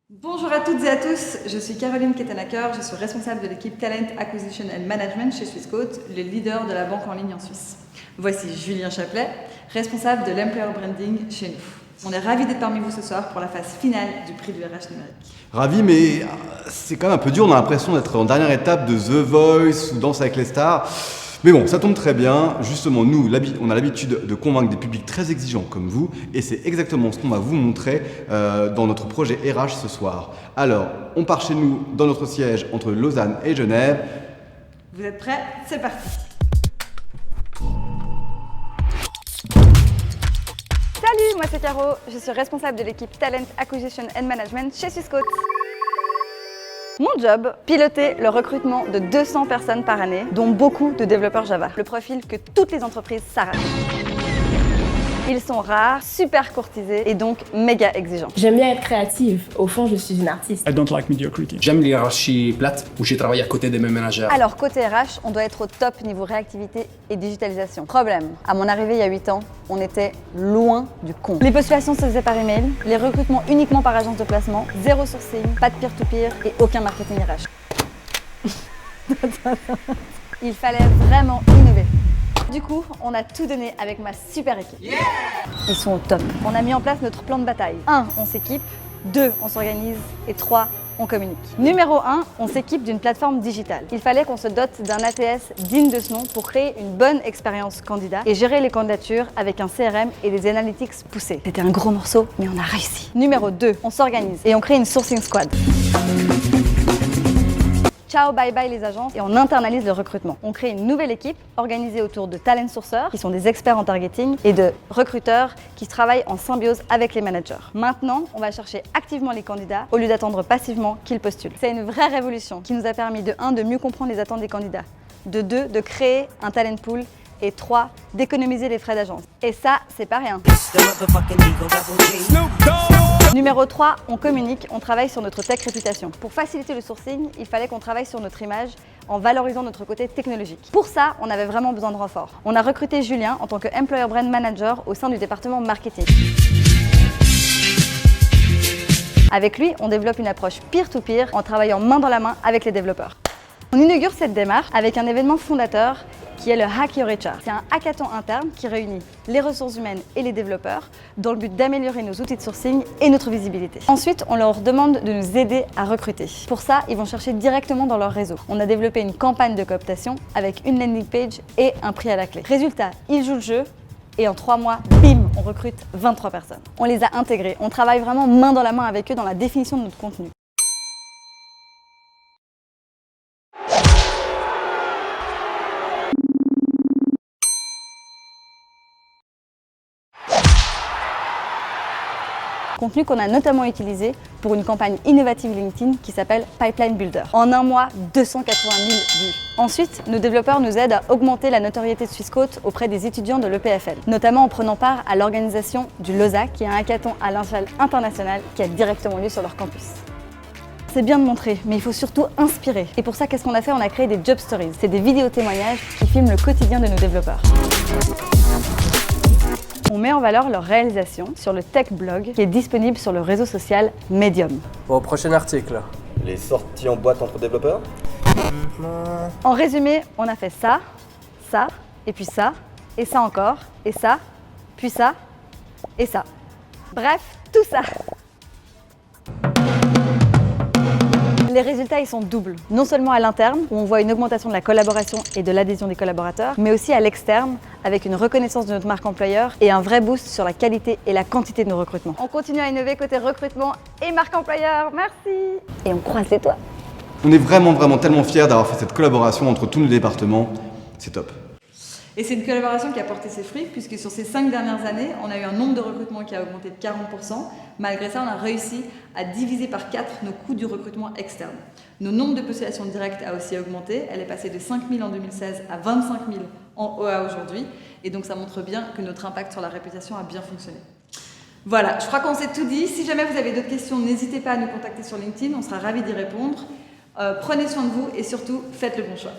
Bonjour à toutes et à tous, je suis Caroline Kettenacker, je suis responsable de l'équipe Talent Acquisition and Management chez Swissquote, le leader de la banque en ligne en Suisse. Voici Julien Chaplet, responsable de l'Employer Branding chez nous. On est ravis d'être parmi vous ce soir pour la phase finale du prix du RH numérique. Ravi, mais c'est quand même un peu dur, on a l'impression d'être en dernière étape de The Voice ou Danse avec les stars. Mais bon, ça tombe très bien. Justement, nous, on a l'habitude de convaincre des publics très exigeants comme vous, et c'est exactement ce qu'on va vous montrer dans notre projet RH ce soir. Alors, on part chez nous dans notre siège entre Lausanne et Genève. Vous êtes prêts? C'est parti! Salut, moi c'est Caro, je suis responsable de l'équipe Talent Acquisition and Management chez Swissquote. Mon job, piloter le recrutement de 200 personnes par année, dont beaucoup de développeurs Java. Le profil que toutes les entreprises s'arrachent. Ils sont rares, super courtisés et donc méga exigeants. J'aime bien être créative. Au fond, je suis une artiste. I don't like mediocrity. J'aime l'hierarchie plate où j'ai travaillé à côté de mes managers. Alors côté RH, on doit être au top niveau réactivité et digitalisation. Problème, à mon arrivée il y a 8 ans, on était loin du compte. Les postulations se faisaient par email, les recrutements uniquement par agence de placement, zéro sourcing, pas de peer-to-peer et aucun marketing RH. Il fallait vraiment innover. Du coup, on a tout donné avec ma super équipe. Yeah! Ils sont au top. On a mis en place notre plan de bataille. 1. On s'équipe. 2. On s'organise. Et 3. On communique. Numéro 1. On s'équipe d'une plateforme digitale. Il fallait qu'on se dote d'un ATS digne de ce nom pour créer une bonne expérience candidat et gérer les candidatures avec un CRM et des analytics poussés. C'était un gros morceau, mais on a réussi. Numéro 2. On s'organise et on crée une sourcing squad. Ciao, bye bye les agences et on internalise le recrutement. On crée une nouvelle équipe organisée autour de talent sourceurs qui sont des experts en targeting et de recruteurs qui travaillent en symbiose avec les managers. Maintenant, on va chercher activement les candidats au lieu d'attendre passivement qu'ils postulent. C'est une vraie révolution qui nous a permis de 1. De mieux comprendre les attentes des candidats, de 2. De créer un talent pool et 3. D'économiser les frais d'agence. Et ça, c'est pas rien. Numéro 3, on communique, on travaille sur notre tech réputation. Pour faciliter le sourcing, il fallait qu'on travaille sur notre image en valorisant notre côté technologique. Pour ça, on avait vraiment besoin de renfort. On a recruté Julien en tant que Employer Brand Manager au sein du département marketing. Avec lui, on développe une approche peer-to-peer en travaillant main dans la main avec les développeurs. On inaugure cette démarche avec un événement fondateur qui est le Hack Your HR. C'est un hackathon interne qui réunit les ressources humaines et les développeurs dans le but d'améliorer nos outils de sourcing et notre visibilité. Ensuite, on leur demande de nous aider à recruter. Pour ça, ils vont chercher directement dans leur réseau. On a développé une campagne de cooptation avec une landing page et un prix à la clé. Résultat, ils jouent le jeu et en 3 mois, bim, on recrute 23 personnes. On les a intégrés. On travaille vraiment main dans la main avec eux dans la définition de notre contenu. Contenu qu'on a notamment utilisé pour une campagne innovative LinkedIn qui s'appelle Pipeline Builder. En un mois, 280 000 vues. Ensuite, nos développeurs nous aident à augmenter la notoriété de Swissquote auprès des étudiants de l'EPFL, notamment en prenant part à l'organisation du LOSA, qui est un hackathon à l'échelle internationale qui a directement lieu sur leur campus. C'est bien de montrer, mais il faut surtout inspirer. Et pour ça, qu'est-ce qu'on a fait? On a créé des Job Stories. C'est des vidéos témoignages qui filment le quotidien de nos développeurs. On met en valeur leur réalisation sur le Tech Blog qui est disponible sur le réseau social Medium. Bon, prochain article. Les sorties en boîte entre développeurs. En résumé, on a fait ça, ça, et puis ça, et ça encore, et ça, puis ça, et ça. Bref, tout ça. Les résultats, ils sont doubles. Non seulement à l'interne, où on voit une augmentation de la collaboration et de l'adhésion des collaborateurs, mais aussi à l'externe, avec une reconnaissance de notre marque employeur et un vrai boost sur la qualité et la quantité de nos recrutements. On continue à innover côté recrutement et marque employeur. Merci. Et on croise les doigts. On est vraiment tellement fiers d'avoir fait cette collaboration entre tous nos départements. C'est top. Et c'est une collaboration qui a porté ses fruits, puisque sur ces 5 dernières années, on a eu un nombre de recrutements qui a augmenté de 40%. Malgré ça, on a réussi à diviser par 4 nos coûts du recrutement externe. Nos nombres de postulations directes a aussi augmenté. Elle est passée de 5 000 en 2016 à 25 000 en OA aujourd'hui. Et donc ça montre bien que notre impact sur la réputation a bien fonctionné. Voilà, je crois qu'on s'est tout dit. Si jamais vous avez d'autres questions, n'hésitez pas à nous contacter sur LinkedIn. On sera ravis d'y répondre. Prenez soin de vous et surtout, faites le bon choix.